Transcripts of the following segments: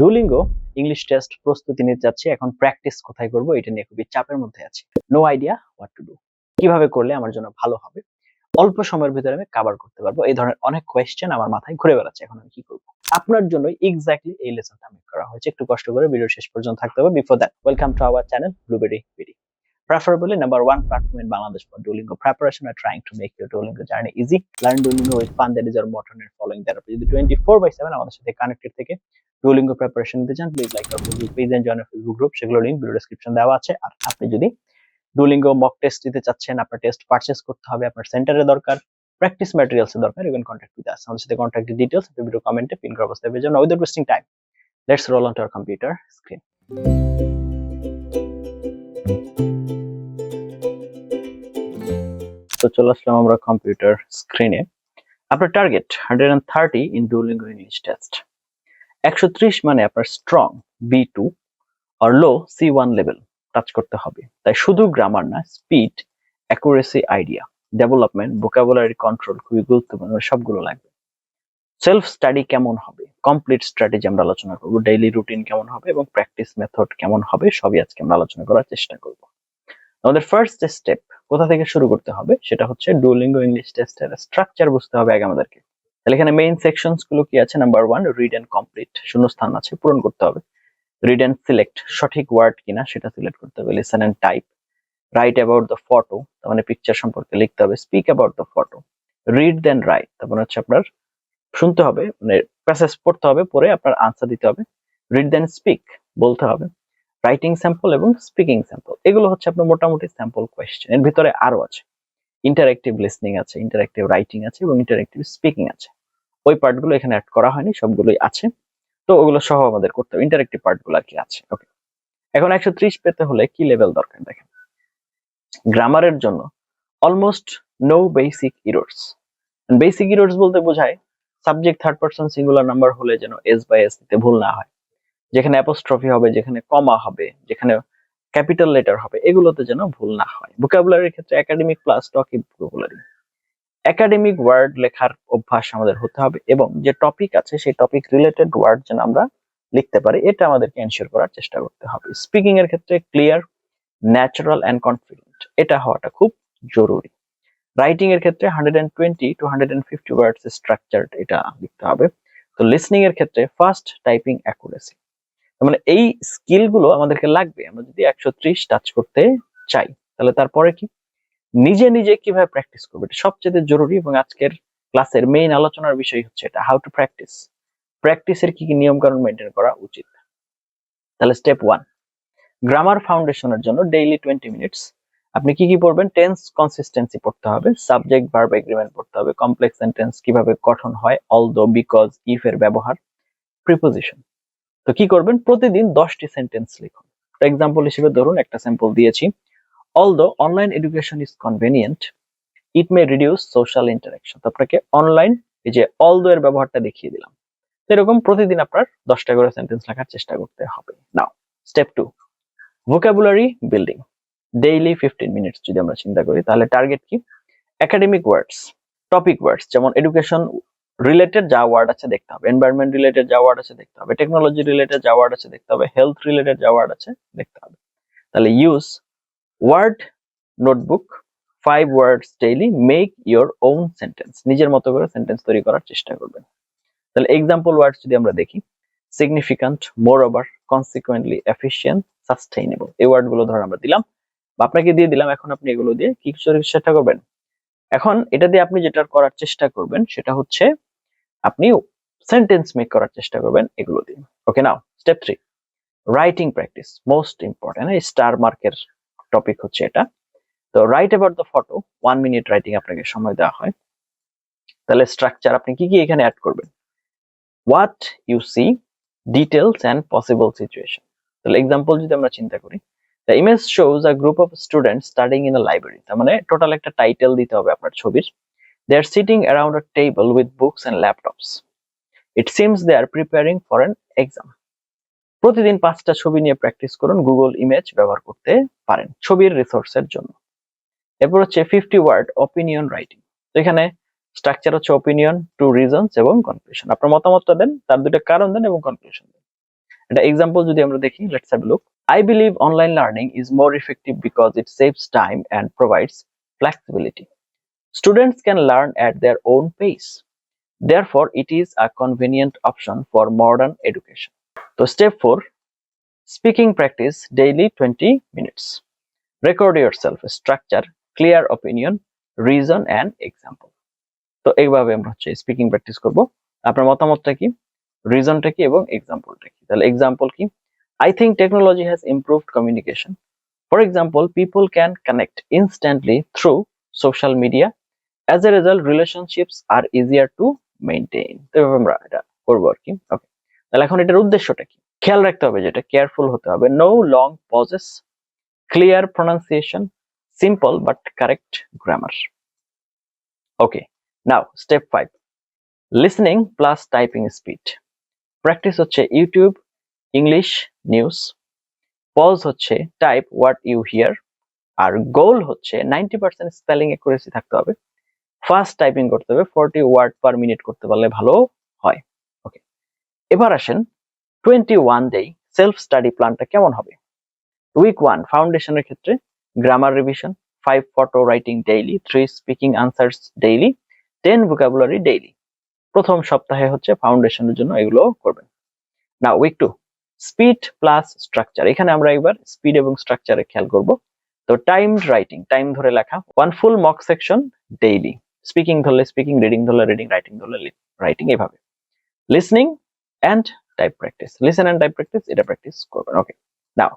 Duolingo English test প্রস্তুতি নিতে যাচ্ছি। এখন প্র্যাকটিস কোথায় করব এটা নিয়ে খুবই চাপের মধ্যে আছি। No idea what to do. কিভাবে করলে আমার জন্য ভালো হবে, অল্প সময়ের ভিতরে আমি কভার করতে পারবো, এই ধরনের অনেক কোয়েশ্চেন আমার মাথায় ঘুরে বেড়াচ্ছে। এখন আমি কি করব? আপনার জন্য এক্স্যাক্টলি এই লেসনটা মেক করা হয়েছে। একটু কষ্ট করে ভিডিও শেষ পর্যন্ত থাকতে হবে। Before that, welcome to our channel blueberry BD, preferably number one platform in Bangladesh for Duolingo preparation. Are trying to make your Duolingo journey easy. Learn Duolingo with fun. That is our motto and following that. যদি 24/7 আমাদের সাথে connected থেকে Duolingo preparation নিতে চান, please like our Facebook page and join our Facebook group. সেগুলো link video description দেওয়া আছে। আর আপনি যদি Duolingo mock test দিতে চাচ্ছেন, আপনার টেস্ট পারচেজ করতে হবে, আপনার সেন্টারে দরকার, প্র্যাকটিস ম্যাটেরিয়ালস এর দরকার, you can contact with us. আমাদের সাথে কন্টাক্টের ডিটেইলস ভিডিও কমেন্টে পিন করা অবস্থায় পেয়ে যাবেন। Without wasting time, let's roll on to our computer screen. তো চলে আসলাম আমরা কম্পিউটার স্ক্রিনে। আপনার target 130 in Duolingo English test. 130 মানে আপনার স্ট্রং B2 আর লো C1 লেভেল টাচ করতে হবে। তাই শুধু গ্রামার না, speed, accuracy, idea development, vocabulary control খুবই গুরুত্বপূর্ণ, সবগুলো লাগবে। সেলফ স্টাডি কেমন হবে, কমপ্লিট স্ট্র্যাটেজি আমরা আলোচনা করব, ডেইলি রুটিন কেমন হবে এবং প্র্যাকটিস মেথড কেমন হবে, সবই আজকে আমরা আলোচনা করার চেষ্টা করব। আমাদের ফার্স্ট স্টেপ কোথা থেকে শুরু করতে হবে সেটা হচ্ছে ডুওলিঙ্গো ইংলিশ টেস্টের স্ট্রাকচার বুঝতে হবে আগে আমাদেরকে। তাহলে এখানে মেইন সেকশনস গুলো কি আছে? নাম্বার 1, রিড এন্ড কমপ্লিট, শূন্যস্থান আছে, পূরণ করতে হবে। রিড এন্ড সিলেক্ট, সঠিক ওয়ার্ড কিনা সেটা সিলেক্ট করতে হবে। Listen and type, write about the photo, তার মানে পিকচার সম্পর্কে লিখতে হবে। Speak about the photo, read then write, তার মানে হচ্ছে আপনার শুনতে হবে, মানে প্যাসেজ পড়তে হবে, পড়ে আপনার আনসার দিতে হবে। রিড দেন স্পিক, বলতে হবে। রাইটিং স্যাম্পল এবং স্পিকিং স্যাম্পল, এগুলো হচ্ছে আপনার মোটামুটি স্যাম্পল কোয়েশ্চেন। এর ভিতরে আরো আছে, ইন্টারঅ্যাক্টিভ লিসনিং আছে, ইন্টারঅ্যাক্টিভ রাইটিং আছে এবং ইন্টারঅ্যাক্টিভ স্পিকিং আছে। ওই পার্টগুলো এখানে অ্যাড করা হয়নি, সবগুলোই আছে। তো ওগুলো সহ আমাদের করতে হবে, ইন্টারঅ্যাক্টিভ পার্টগুলো আর কি আছে। ওকে, এখন 130 পেতে হলে কি লেভেল দরকার দেখেন। গ্রামারের জন্য almost no basic errors. Basic errors বলতে বোঝায় subject third person singular number হলে যেন এস বাই এস দিতে ভুল না হয়, যেখানে অ্যাপোস্ট্রফি হবে, যেখানে কমা হবে, যেখানে ক্যাপিটাল লেটার হবে, এগুলোতে যেন ভুল না হয়। ভোকাবুলারির ক্ষেত্রে academic plus talking vocabulary, academic word লেখার অভ্যাস আমাদের হতে হবে এবং যে টপিক আছে সেই টপিক রিলেটেড ওয়ার্ড যেন আমরা লিখতে পারি, এটা আমাদেরকে এনশিওর করার চেষ্টা করতে হবে। স্পিকিং এর ক্ষেত্রে ক্লিয়ার, ন্যাচারাল এন্ড কনফিডেন্ট, এটা হওয়াটা খুব জরুরি। রাইটিং এর ক্ষেত্রে 120 to 150 ওয়ার্ডস স্ট্রাকচারড, এটা লিখতে হবে। তো লিসনিং এর ক্ষেত্রে ফাস্ট টাইপিং অ্যাকুরেসি, মানে এই স্কিল গুলো আমাদেরকে লাগবে আমরা যদি 130 টাচ করতে চাই। তাহলে তারপরে কি, নিজে নিজে কিভাবে প্র্যাকটিস করবে, এটা সবচেয়ে জরুরি। এবং আজকের ক্লাসের মেইন আলোচনার বিষয় হচ্ছে এটা, হাউ টু প্র্যাকটিস, প্র্যাকটিসের কি কি নিয়ম কানুন মেনটেন করা উচিত। তাহলে স্টেপ 1, গ্রামার ফাউন্ডেশনের জন্য ডেইলি 20 মিনিটস আপনি কি কি পড়বেন? টেন্স কনসিস্টেন্সি পড়তে হবে, সাবজেক্ট ভার্ব এগ্রিমেন্ট পড়তে হবে, কমপ্লেক্স সেন্টেন্স কিভাবে গঠন হয়, অলদো, বিকজ, ইফ এর ব্যবহার, প্রিপোজিশন। তো কি করবেন? প্রতিদিন 10টি সেন্টেন্স লিখুন। এক্সাম্পল হিসেবে ধরুন একটা স্যাম্পল দিয়েছি, although online education is convenient, it May reduce social interaction. তো আপনাকে অনলাইন, এই যে অলদো এর ব্যবহারটা দেখিয়ে দিলাম। এরকম প্রতিদিন আপনার 10টা করে সেন্টেন্স লেখার চেষ্টা করতে হবে। Now step 2, vocabulary building, daily 15 minutes যদি আমরা চিন্তা করি, তাহলে টার্গেট কি? একাডেমিক ওয়ার্ডস, টপিক ওয়ার্ডস, যেমন এডুকেশন রিলেটেড যা ওয়ার্ড আছে দেখতে হবে, এনভায়রনমেন্ট রিলেটেড যা ওয়ার্ড আছে দেখতে হবে, টেকনোলজি রিলেটেড যা ওয়ার্ড আছে দেখতে হবে, হেলথ রিলেটেড যা ওয়ার্ড আছে দেখতে হবে। তাহলে use word notebook, 5 words daily, make your own sentence, নিজের মতো করে সেন্টেন্স তৈরি করার চেষ্টা করবেন। তাহলে এক্সাম্পল ওয়ার্ডস যদি আমরা দেখি, সিগনিফিক্যান্ট, মোর ওভার, কনসিকুয়েন্টলি, এফিশিয়েন্ট, সাস্টেইনেবল, এই ওয়ার্ড গুলো ধর আমরা দিলাম বা আপনাকে দিয়ে দিলাম। এখন আপনি এগুলো দিয়ে কি চেষ্টা করবেন? এখন এটা দিয়ে আপনি যেটা করার চেষ্টা করবেন সেটা হচ্ছে আপনি সেন্টেন্স মেক করার চেষ্টা করবেন এগুলো দিয়ে। Okay, now step 3, writing practice, most important, star মার্কের টপিক হচ্ছে এটা। তো write about the photo, 1 minute writing আপনাকে সময় দেওয়া হয়। তাহলে স্ট্রাকচার আপনি কি কি এখানে অ্যাড করবেন? What you see, details and possible situation. তাহলে এক্সাম্পল যদি আমরা চিন্তা করি, the image shows a group of students studying in a library, তার মানে টোটাল একটা টাইটেল দিতে হবে আপনার ছবির। They are sitting around a table with books and laptops, it seems they are preparing for an exam. প্রতিদিন 5টা ছবি নিয়ে প্র্যাকটিস করুন, গুগল ইমেজ ব্যবহার করতে পারেন ছবির রিসোর্সের জন্য। এরপর হচ্ছে 50 ওয়ার্ড অপিনিয়ন রাইটিং। তো এখানে স্ট্রাকচার হচ্ছে অপিনিয়ন, টু রিজনস এবং কনক্লুশন। আপনার মতামতটা দেন, তার দুটো কারণ দেন এবং কনক্লুশন দেন। এটা এক্সাম্পল যদি আমরা দেখি, let's have a look. I believe online learning is more effective because it saves time and provides flexibility. Students can learn at their own pace. Therefore, it is a convenient option for modern education. So, step 4, speaking practice daily 20 minutes. Record yourself, structure, clear opinion, reason and example. তো এইভাবে আমরা হচ্ছে speaking practice করব। আপনার মতামতটা কি, রিজনটা কি এবং এক্সাম্পলটা কি? তাহলে এক্সাম্পল কি? I think technology has improved communication. For example, people can connect instantly through social media. As a result, relationships are easier to maintain. তো এভাবে আমরা এটা করবো আর কি। ওকে, তাহলে এখন এটার উদ্দেশ্যটা কি? খেয়াল রাখতে হবে, যেটা কেয়ারফুল হতে হবে। No long pauses, clear pronunciation, simple but correct grammar. Okay, now step 5, listening plus typing speed. Practice হচ্ছে ইউটিউব ইংলিশ নিউজ, পজ হচ্ছে টাইপ হোয়াট ইউ হিয়ার, আর গোল হচ্ছে 90% স্পেলিং অ্যাকুরেসি থাকতে হবে, ফাস্ট টাইপিং করতে হবে, 40 ওয়ার্ড পার মিনিট করতে পারলে ভালো হয়। ওকে, এবার আসেন 21 ডে সেলফ স্টাডি প্ল্যানটা কেমন হবে। উইক 1 ফাউন্ডেশনের ক্ষেত্রে grammar revision, 5 photo writing daily, 3 speaking answers daily, 10 vocabulary daily. প্রথম সপ্তাহে হচ্ছে ফাউন্ডেশনের জন্য এগুলো করবেন। না, উইক 2 স্পিড প্লাস স্ট্রাকচার। এখানে আমরা একবার স্পিড এবং স্ট্রাকচারে খেয়াল করব। তো টাইমড রাইটিং, টাইম ধরে লেখা, 1 full mock section daily, speaking ধরলে স্পিকিং, রিডিং ধরলে রিডিং, রাইটিং ধরলে রাইটিং, এভাবে। Listening and type practice, listen and type practice, এটা প্র্যাকটিস করবেন। Okay, now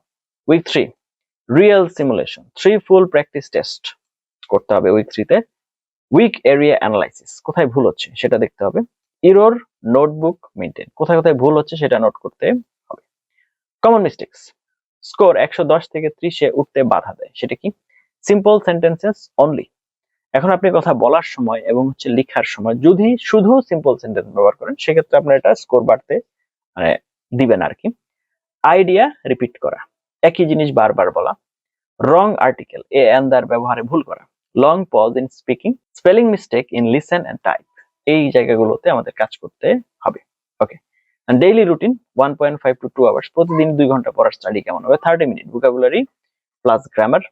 week 3 real simulation, 3 full practice test করতে হবে উইক 3 তে। উইক এরিয়া অ্যানালাইসিস, কোথায় ভুল হচ্ছে সেটা দেখতে হবে। এরর নোটবুক মেইনটেইন, কোথায় কোথায় ভুল হচ্ছে সেটা নোট করতে হবে। কমন মিস্টেকস, স্কোর 110 থেকে 30-এ উঠতে বাধা দেয়, সেটা কি? Simple sentences only. এখন আপনি কথা বলার সময় এবং হচ্ছে লেখার সময় যদি শুধু সিম্পল সেন্টেন্স ব্যবহার করেন, সেক্ষেত্রে আপনার এটা স্কোর বাড়তে মানে দিবেন আর কি। আইডিয়া রিপিট করা, একই জিনিস বারবার বলা, wrong article, a and the ব্যবহারে ভুল করা, long pause in speaking, spelling mistake in listen and type, এই জায়গাগুলোতে আমাদের কাজ করতে হবে। Okay, and daily routine 1.5 to 2 hours, প্রতিদিন 2 ঘন্টা পড়ার স্টাডি কেমন হবে? 30 minute vocabulary plus grammar,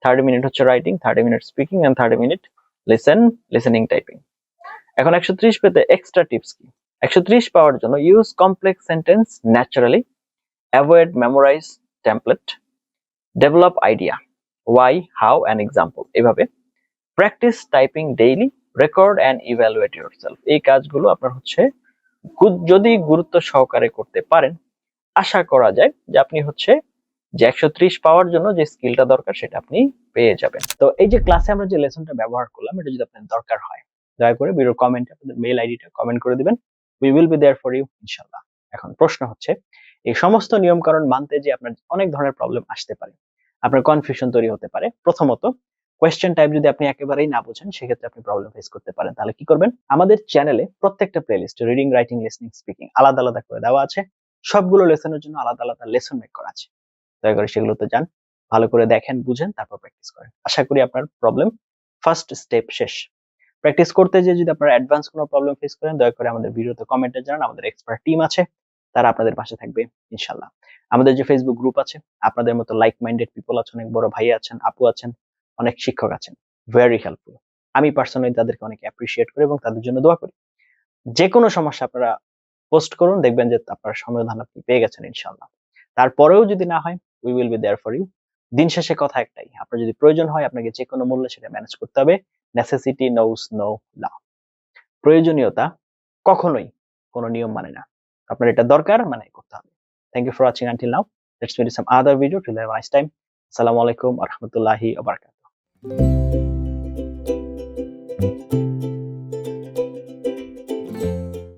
30 minute হচ্ছে writing, 30 minute speaking and 30 minute listening typing. এখন 130 পেতে এক্সট্রা টিপস কি? 130 পাওয়ার জন্য use complex sentence naturally, avoid memorize template, develop idea, why, how and example, এভাবে। Practice typing daily, record and evaluate yourself. এই কাজগুলো আপনার হচ্ছে যদি গুরুত্ব সহকারে করতে পারেন, আশা করা যায় যে আপনি হচ্ছে যে 130 পাওয়ার জন্য যে স্কিলটা দরকার সেটা আপনি পেয়ে যাবেন। তো এই যে ক্লাসে আমরা যে লেসনটা ব্যবহার করলাম, এটা যদি আপনার দরকার হয়, দয়া করে ভিডিওর কমেন্টে আপনাদের মেইল আইডিটা কমেন্ট করে দিবেন। We will be there for you ইনশাআল্লাহ। এখন প্রশ্ন হচ্ছে, এই সমস্ত নিয়ম কানুন মানতে যে আপনার অনেক ধরনের প্রবলেম আসতে পারে, আপনার কনফিউশন তৈরি হতে পারে। প্রথমত, কোয়েশ্চেন টাইপ যদি আপনি একেবারেই না বুঝেন, সেক্ষেত্রে আপনি প্রবলেম ফেস করতে পারেন। তাহলে কি করবেন? আমাদের চ্যানেলে প্রত্যেকটা playlist reading, writing, listening, speaking আলাদা আলাদা করে দেওয়া আছে। সবগুলো লেসনের জন্য আলাদা আলাদা লেসন মেক করা আছে। দয়া করে সেগুলোতে যান, ভালো করে দেখেন, বুঝেন, তারপর প্র্যাকটিস করেন। আশা করি আপনার প্রবলেম ফার্স্ট স্টেপ শেষ। প্র্যাকটিস করতে যে যদি আপনারা অ্যাডভান্স কোনো প্রবলেম ফেস করেন, দয়া করে আমাদের ভিডিওতে কমেন্টে জানান। আমাদের এক্সপার্ট টিম আছে, তারা আপনাদের পাশে থাকবে ইনশাআল্লাহ। আমাদের যে ফেসবুক গ্রুপ আছে, আপনাদের মতো লাইক মাইন্ডেড পিপল আছেন, অনেক বড় ভাই আছেন, আপু আছেন, অনেক শিক্ষক আছেন, ভেরি হেল্পফুল। আমি পার্সোনালি তাদেরকে অনেক অ্যাপ্রিশিয়েট করি এবং তাদের জন্য দোয়া করি। যে কোনো সমস্যা আপনারা পোস্ট করুন, দেখবেন যে আপনার সমাধান আপনি পেয়ে গেছেন ইনশাআল্লাহ। তারপরেও যদি না হয়, we will be there for you. দিন শেষে কথা একটাই, আপনার যদি প্রয়োজন হয়, আপনাকে যে কোনো মূল্যে সেটা ম্যানেজ করতে হবে। Necessity knows no law. প্রয়োজনীয়তা কখনোই কোনো নিয়ম মানে না, আপনার এটা দরকার মানে করতে হবে। Thank you for watching until now. Let's meet in some other video. Till then, nice time. আসসালামু আলাইকুম ওয়া রাহমাতুল্লাহি ওয়া বারাকাতুহু।